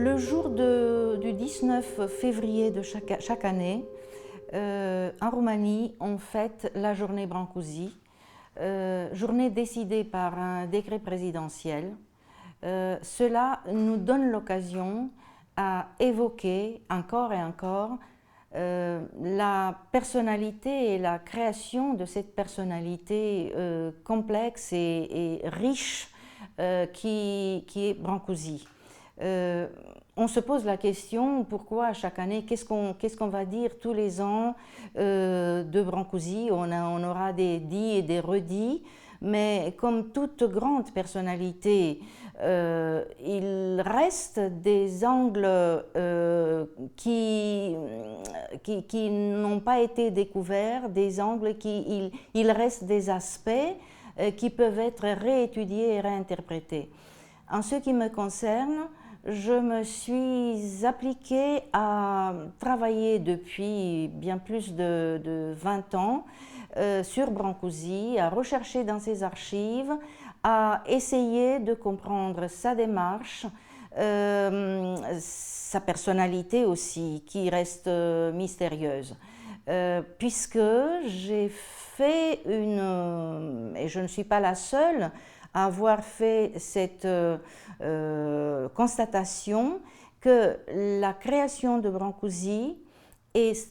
Le jour du 19 février de chaque année, en Roumanie, on fête la journée Brancusi, journée décidée par un décret présidentiel. Cela nous donne l'occasion à évoquer encore et encore la personnalité et la création de cette personnalité complexe et riche qui est Brancusi. On se pose la question pourquoi chaque année, qu'est-ce qu'on va dire tous les ans de Brancusi. On aura des dits et des redits, mais comme toute grande personnalité, il reste des angles qui n'ont pas été découverts, des angles il reste des aspects qui peuvent être réétudiés et réinterprétés. En ce qui me concerne, je me suis appliquée à travailler depuis bien plus de 20 ans sur Brancusi, à rechercher dans ses archives, à essayer de comprendre sa démarche, sa personnalité aussi, qui reste mystérieuse. Puisque j'ai fait et je ne suis pas la seule, à avoir fait cette constatation que la création de Brancusi est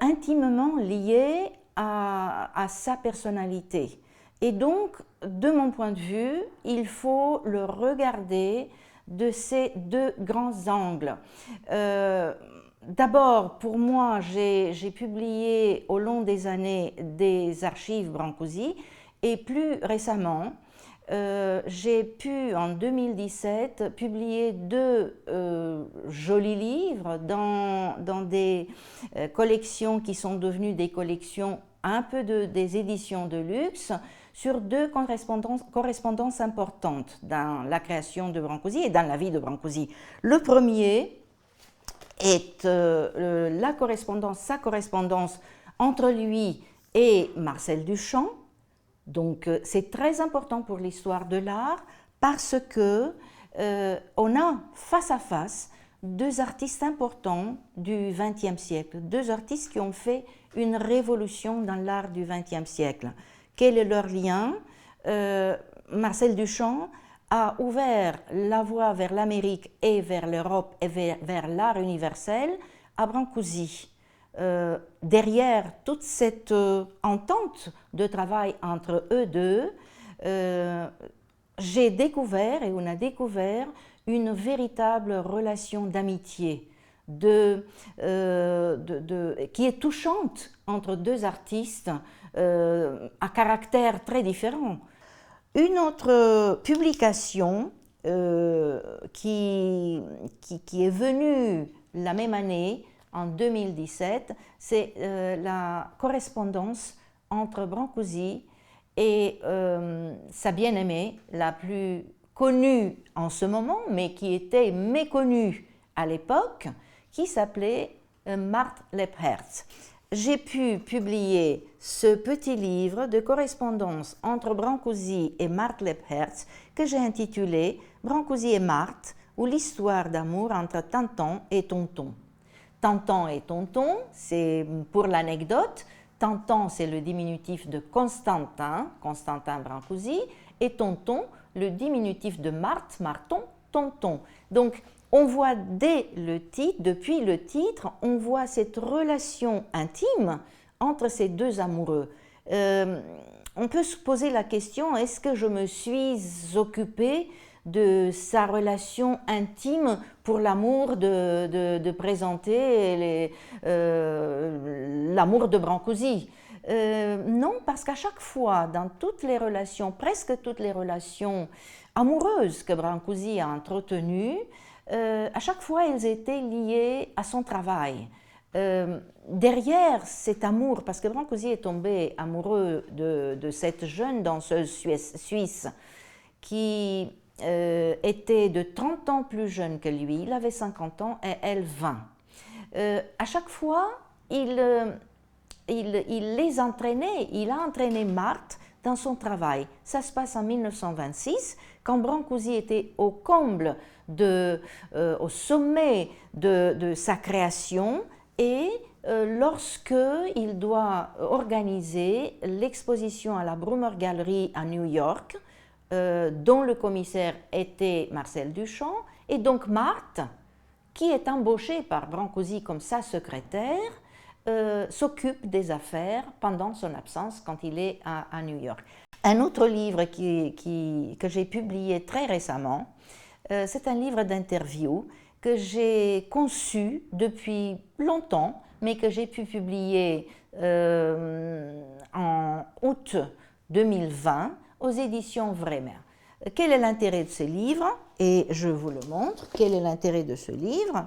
intimement liée à sa personnalité. Et donc, de mon point de vue, il faut le regarder de ces deux grands angles. D'abord, pour moi, j'ai publié au long des années des archives Brancusi, et plus récemment, j'ai pu en 2017 publier deux jolis livres dans des collections qui sont devenues des collections un peu des éditions de luxe, sur deux correspondances importantes dans la création de Brancusi et dans la vie de Brancusi. Le premier est sa correspondance entre lui et Marcel Duchamp. Donc c'est très important pour l'histoire de l'art parce que on a face à face deux artistes importants du XXe siècle, deux artistes qui ont fait une révolution dans l'art du XXe siècle. Quel est leur lien? Marcel Duchamp a ouvert la voie vers l'Amérique et vers l'Europe et vers l'art universel à Brancusi. Derrière toute cette entente de travail entre eux deux, j'ai découvert et on a découvert une véritable relation d'amitié qui est touchante entre deux artistes à caractère très différent. Une autre publication qui est venue la même année, en 2017, c'est la correspondance entre Brancusi et sa bien-aimée, la plus connue en ce moment, mais qui était méconnue à l'époque, qui s'appelait Marthe Lephertz. J'ai pu publier ce petit livre de correspondance entre Brancusi et Marthe Lephertz que j'ai intitulé Brancusi et Marthe, ou l'histoire d'amour entre Tanton et Tonton. Tanton et Tonton, c'est pour l'anecdote, Tanton c'est le diminutif de Constantin, Constantin Brancusi, et Tonton le diminutif de Marthe, Marton, Tonton. Donc on voit depuis le titre, on voit cette relation intime entre ces deux amoureux. On peut se poser la question, est-ce que je me suis occupée de sa relation intime pour l'amour de présenter l'amour de Brancusi? Non, parce qu'à chaque fois, dans toutes les relations, presque toutes les relations amoureuses que Brancusi a entretenues, à chaque fois, elles étaient liées à son travail. Derrière cet amour, parce que Brancusi est tombé amoureux de cette jeune danseuse suisse qui était de 30 ans plus jeune que lui, il avait 50 ans et elle 20. À chaque fois, il les entraînait, il a entraîné Marthe dans son travail. Ça se passe en 1926, quand Brancusi était au comble, au sommet de sa création, et lorsqu'il doit organiser l'exposition à la Brummer Gallery à New York, dont le commissaire était Marcel Duchamp, et donc Marthe, qui est embauchée par Brancusi comme sa secrétaire, s'occupe des affaires pendant son absence quand il est à New York. Un autre livre que j'ai publié très récemment, c'est un livre d'interviews que j'ai conçu depuis longtemps, mais que j'ai pu publier en août 2020 aux éditions Vremer. Quel est l'intérêt de ce livre? Et je vous le montre. Quel est l'intérêt de ce livre?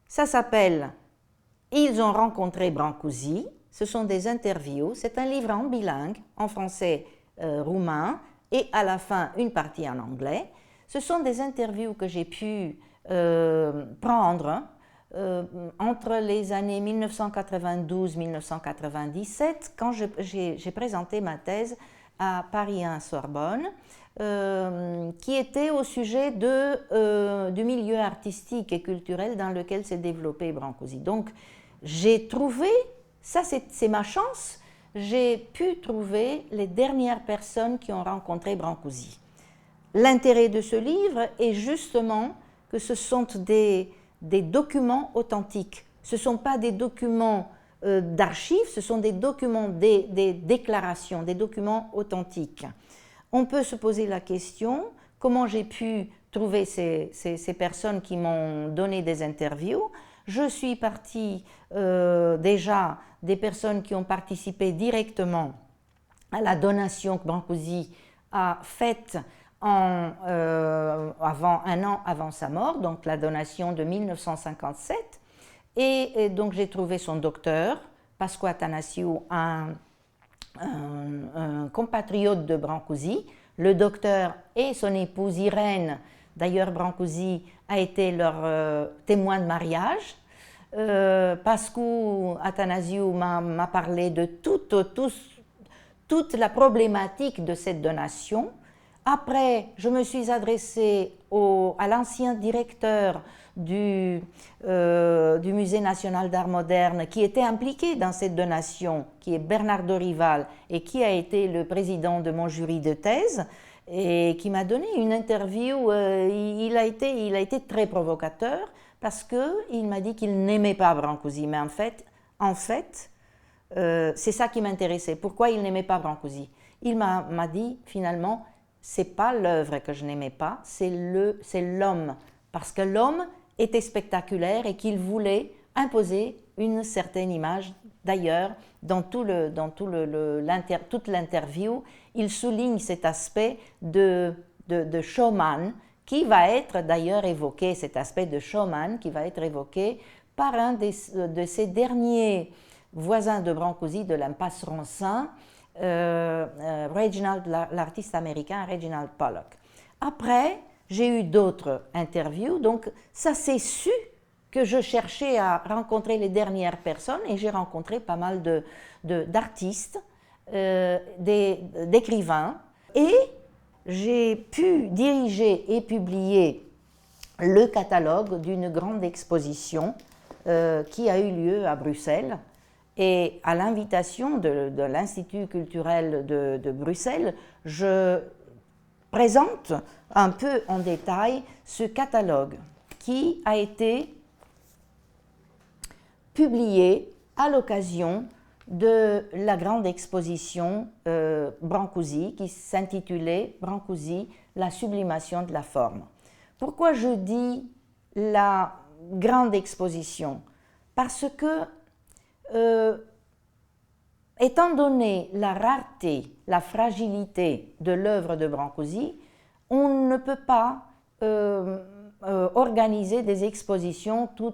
Ça s'appelle « Ils ont rencontré Brancusi ». Ce sont des interviews. C'est un livre en bilingue, en français roumain, et à la fin, une partie en anglais. Ce sont des interviews que j'ai pu prendre entre les années 1992-1997, quand j'ai présenté ma thèse à Paris 1 Sorbonne, qui était au sujet du milieu artistique et culturel dans lequel s'est développé Brancusi. Donc, j'ai trouvé, ça c'est ma chance, j'ai pu trouver les dernières personnes qui ont rencontré Brancusi. L'intérêt de ce livre est justement que ce sont des documents authentiques. Ce ne sont pas des documents d'archives, ce sont des documents, des déclarations, des documents authentiques. On peut se poser la question, comment j'ai pu trouver ces personnes qui m'ont donné des interviews? Je suis partie déjà des personnes qui ont participé directement à la donation que Brancusi a faite un an avant sa mort, donc la donation de 1957. Et donc j'ai trouvé son docteur, Pascu Athanasiou, un compatriote de Brancusi. Le docteur et son épouse Irène, d'ailleurs Brancusi a été leur témoin de mariage. Pascu Athanasiou m'a parlé de toute la problématique de cette donation. Après, je me suis adressée à l'ancien directeur du Musée national d'art moderne qui était impliqué dans cette donation, qui est Bernardo Rival, et qui a été le président de mon jury de thèse, et qui m'a donné une interview. Il a été très provocateur parce qu'il m'a dit qu'il n'aimait pas Brancusi, mais en fait c'est ça qui m'intéressait. Pourquoi il n'aimait pas Brancusi? Il m'a dit finalement, c'est pas l'œuvre que je n'aimais pas, c'est l'homme, parce que l'homme était spectaculaire et qu'il voulait imposer une certaine image. D'ailleurs, dans toute l'interview, il souligne cet aspect de showman qui va être d'ailleurs évoqué, cet aspect de showman qui va être évoqué par un de ses derniers voisins de Brancusi, de l'impasse Ronsin, l'artiste américain Reginald Pollock. Après, j'ai eu d'autres interviews, donc ça s'est su que je cherchais à rencontrer les dernières personnes, et j'ai rencontré pas mal d'artistes, d'écrivains, et j'ai pu diriger et publier le catalogue d'une grande exposition qui a eu lieu à Bruxelles. Et à l'invitation de l'Institut culturel de Bruxelles, je présente un peu en détail ce catalogue qui a été publié à l'occasion de la grande exposition Brancusi qui s'intitulait Brancusi, la sublimation de la forme. Pourquoi je dis la grande exposition? Parce que étant donné la rareté, la fragilité de l'œuvre de Brancusi, on ne peut pas organiser des expositions tous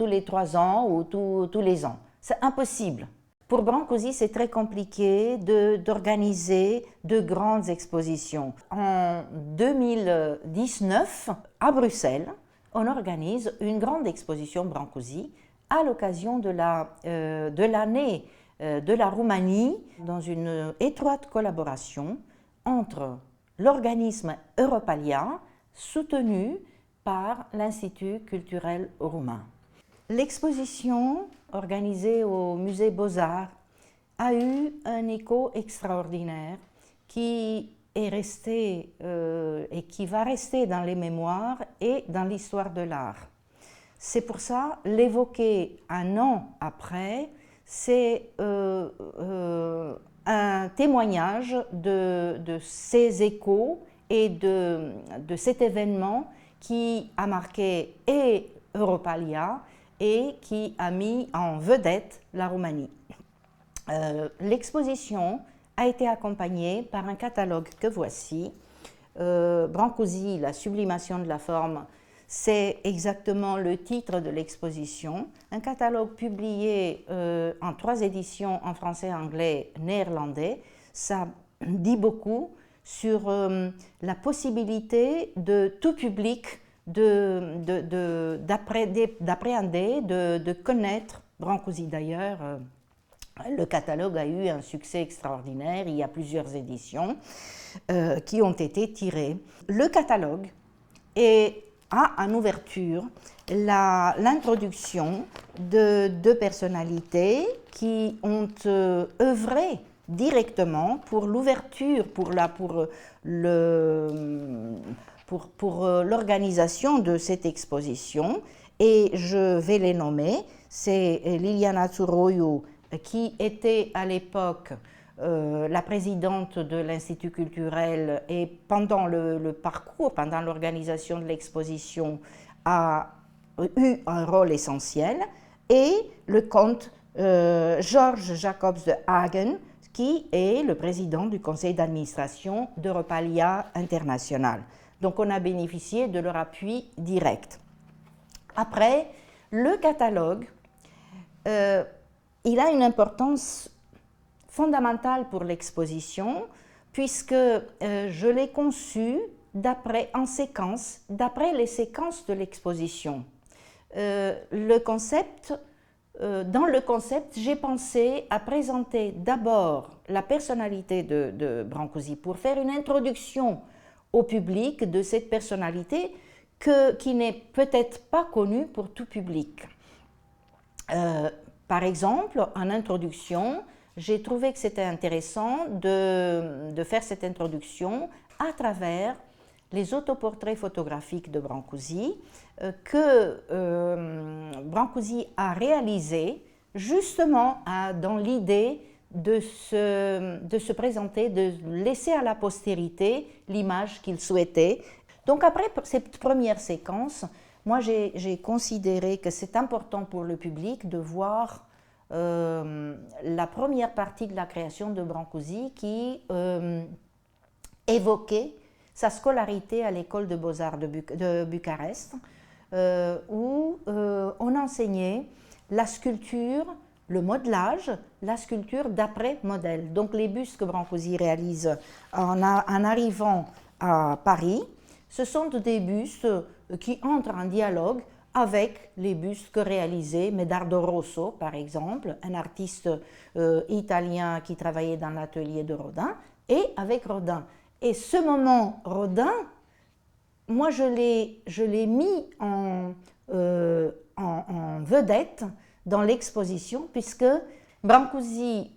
les 3 ans ou tous les ans. C'est impossible. Pour Brancusi, c'est très compliqué d'organiser de grandes expositions. En 2019, à Bruxelles, on organise une grande exposition Brancusi à l'occasion de l'année de la Roumanie dans une étroite collaboration entre l'organisme Europalia soutenu par l'Institut culturel roumain. L'exposition organisée au Musée Beaux-Arts a eu un écho extraordinaire qui est resté et qui va rester dans les mémoires et dans l'histoire de l'art. C'est pour ça, l'évoquer un an après, c'est un témoignage de ces échos et de cet événement qui a marqué et Europalia et qui a mis en vedette la Roumanie. L'exposition a été accompagnée par un catalogue que voici. Brancusi, la sublimation de la forme, c'est exactement le titre de l'exposition. Un catalogue publié en 3 éditions en français, anglais, néerlandais. Ça dit beaucoup sur la possibilité de tout public d'appréhender, de connaître Brancusi. D'ailleurs, le catalogue a eu un succès extraordinaire. Il y a plusieurs éditions qui ont été tirées. Le catalogue a en ouverture l'introduction de 2 personnalités qui ont œuvré directement pour l'ouverture, pour l'organisation de cette exposition, et je vais les nommer. C'est Liliana Țuroiu, qui était à l'époque la présidente de l'Institut culturel et pendant le parcours, pendant l'organisation de l'exposition, a eu un rôle essentiel, et le comte Georges Jacobs de Hagen, qui est le président du conseil d'administration d'Europalia International. Donc on a bénéficié de leur appui direct. Après, le catalogue, il a une importance fondamentale pour l'exposition, puisque je l'ai conçu en séquence, d'après les séquences de l'exposition. Dans le concept, j'ai pensé à présenter d'abord la personnalité de Brancusi pour faire une introduction au public de cette personnalité qui n'est peut-être pas connue pour tout public. Par exemple, en introduction, j'ai trouvé que c'était intéressant de faire cette introduction à travers les autoportraits photographiques de Brancusi que Brancusi a réalisés justement dans l'idée de se présenter, de laisser à la postérité l'image qu'il souhaitait. Donc après cette première séquence, moi j'ai considéré que c'est important pour le public de voir la première partie de la création de Brancusi qui évoquait sa scolarité à l'école de Beaux-Arts de Bucarest, où on enseignait la sculpture, le modelage, la sculpture d'après modèle. Donc les bustes que Brancusi réalise en arrivant à Paris, ce sont des bustes qui entrent en dialogue avec les bustes que réalisait Medardo Rosso, par exemple, un artiste italien qui travaillait dans l'atelier de Rodin, et avec Rodin. Et ce moment Rodin, moi je l'ai mis en vedette dans l'exposition, puisque Brancusi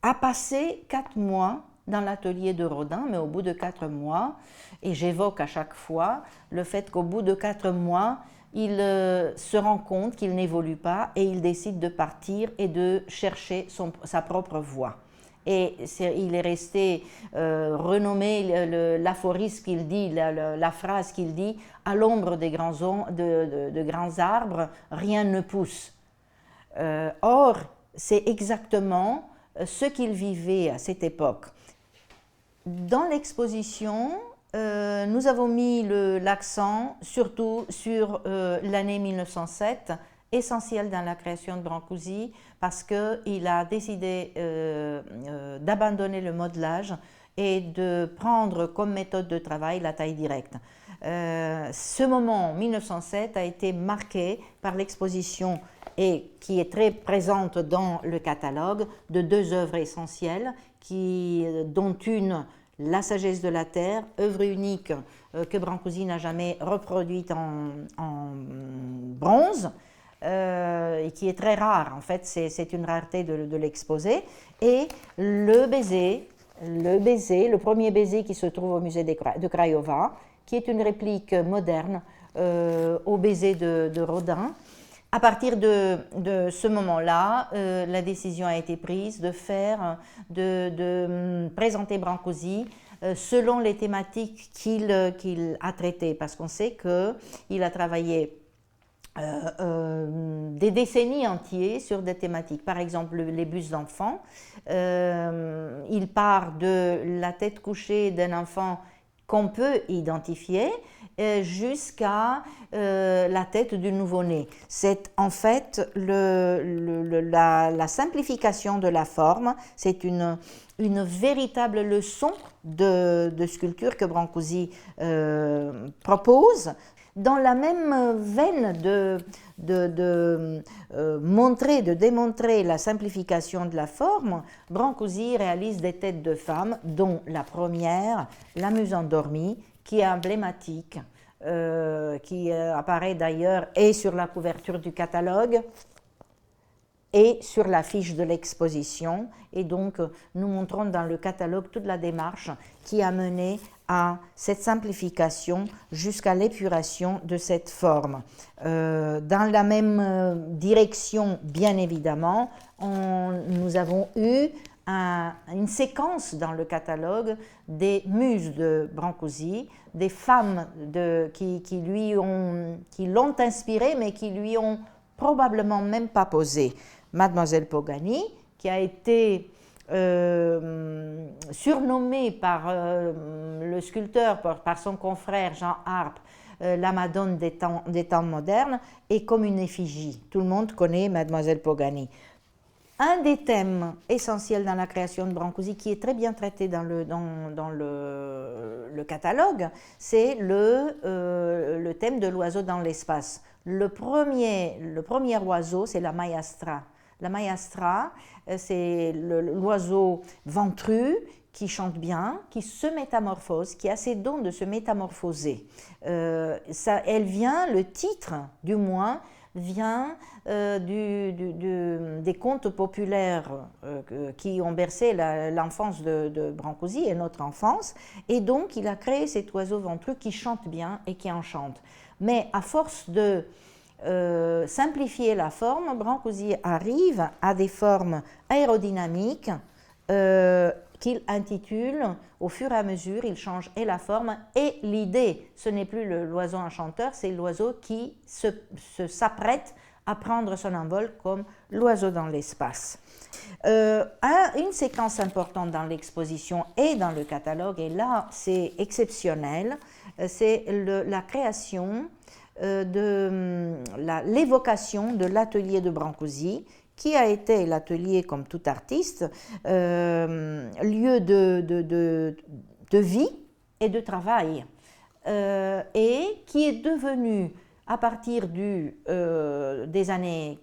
a passé 4 mois dans l'atelier de Rodin, mais au bout de 4 mois, et j'évoque à chaque fois le fait qu'au bout de 4 mois, il se rend compte qu'il n'évolue pas et il décide de partir et de chercher sa propre voie. Et il est resté renommé l'aphorisme qu'il dit, la phrase qu'il dit, « À l'ombre des de grands arbres, rien ne pousse ». Or, c'est exactement ce qu'il vivait à cette époque. Dans l'exposition, nous avons mis l'accent surtout sur l'année 1907, essentielle dans la création de Brancusi, parce qu'il a décidé d'abandonner le modelage et de prendre comme méthode de travail la taille directe. Ce moment, 1907, a été marqué par l'exposition et qui est très présente dans le catalogue de deux œuvres essentielles, dont une, La sagesse de la terre, œuvre unique que Brancusi n'a jamais reproduite en bronze, et qui est très rare, en fait, c'est une rareté de l'exposer, et le premier baiser qui se trouve au musée de Craiova, qui est une réplique moderne au baiser de Rodin. À partir de ce moment-là, la décision a été prise de présenter Brancusi selon les thématiques qu'il a traitées, parce qu'on sait qu'il a travaillé des décennies entières sur des thématiques. Par exemple, les bustes d'enfants. Il part de la tête couchée d'un enfant qu'on peut identifier jusqu'à la tête du nouveau-né. C'est en fait la simplification de la forme, c'est une véritable leçon de sculpture que Brancusi propose, dans la même veine de démontrer la simplification de la forme. Brancusi réalise des têtes de femmes, dont la première, la Muse endormie, qui est emblématique, qui apparaît d'ailleurs et sur la couverture du catalogue et sur l'affiche de l'exposition. Et donc, nous montrons dans le catalogue toute la démarche qui a mené à cette simplification jusqu'à l'épuration de cette forme. Dans la même direction, bien évidemment, nous avons eu une séquence dans le catalogue des muses de Brancusi, des femmes qui l'ont inspiré, mais qui lui ont probablement même pas posé. Mademoiselle Pogani, qui a été surnommée par le sculpteur, par son confrère Jean Arp, la Madone des temps modernes, est comme une effigie. Tout le monde connaît Mademoiselle Pogani. Un des thèmes essentiels dans la création de Brancusi, qui est très bien traité dans le catalogue, c'est le thème de l'oiseau dans l'espace. Le premier oiseau, c'est la maïastra. La maïastra, c'est l'oiseau ventru qui chante bien, qui se métamorphose, qui a ses dons de se métamorphoser. Le titre, du moins, vient des contes populaires qui ont bercé l'enfance de Brancusi et notre enfance, et donc il a créé cet oiseau ventru qui chante bien et qui enchante. Mais à force de simplifier la forme, Brancusi arrive à des formes aérodynamiques qu'il intitule, au fur et à mesure, il change et la forme et l'idée. Ce n'est plus l'oiseau enchanteur, c'est l'oiseau qui s'apprête à prendre son envol comme l'oiseau dans l'espace. Une séquence importante dans l'exposition et dans le catalogue, et là c'est exceptionnel, c'est la création l'évocation de l'atelier de Brancusi, qui a été l'atelier, comme tout artiste, lieu de vie et de travail, et qui est devenu, à partir des années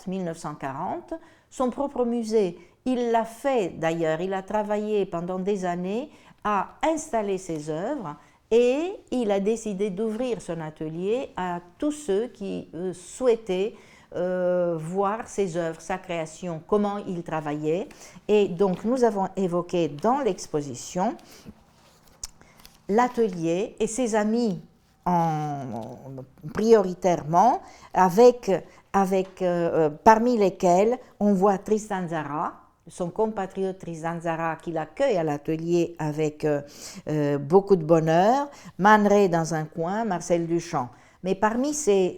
1940, son propre musée. Il l'a fait d'ailleurs, il a travaillé pendant des années à installer ses œuvres, et il a décidé d'ouvrir son atelier à tous ceux qui souhaitaient voir ses œuvres, sa création, comment il travaillait. Et donc nous avons évoqué dans l'atelier et ses amis prioritairement, parmi lesquels on voit Tristan Tzara, son compatriote Tristan Tzara, qui l'accueille à l'atelier avec beaucoup de bonheur, Man Ray dans un coin, Marcel Duchamp. Mais parmi ses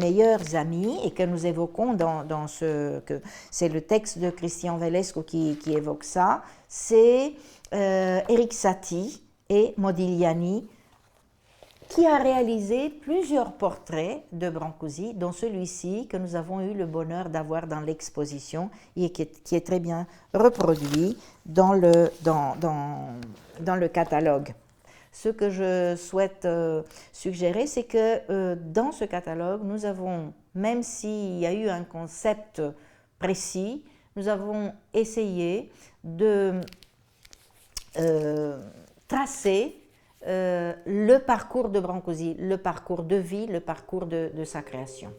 meilleurs amis, et que nous évoquons c'est le texte de Christian Velesco qui évoque ça, c'est Erik Satie et Modigliani, qui a réalisé plusieurs portraits de Brancusi, dont celui-ci que nous avons eu le bonheur d'avoir dans l'exposition et qui est très bien reproduit dans le catalogue. Ce que je souhaite suggérer, c'est que dans ce catalogue, nous avons, même s'il y a eu un concept précis, nous avons essayé de tracer le parcours de Brancusi, le parcours de vie, le parcours de sa création.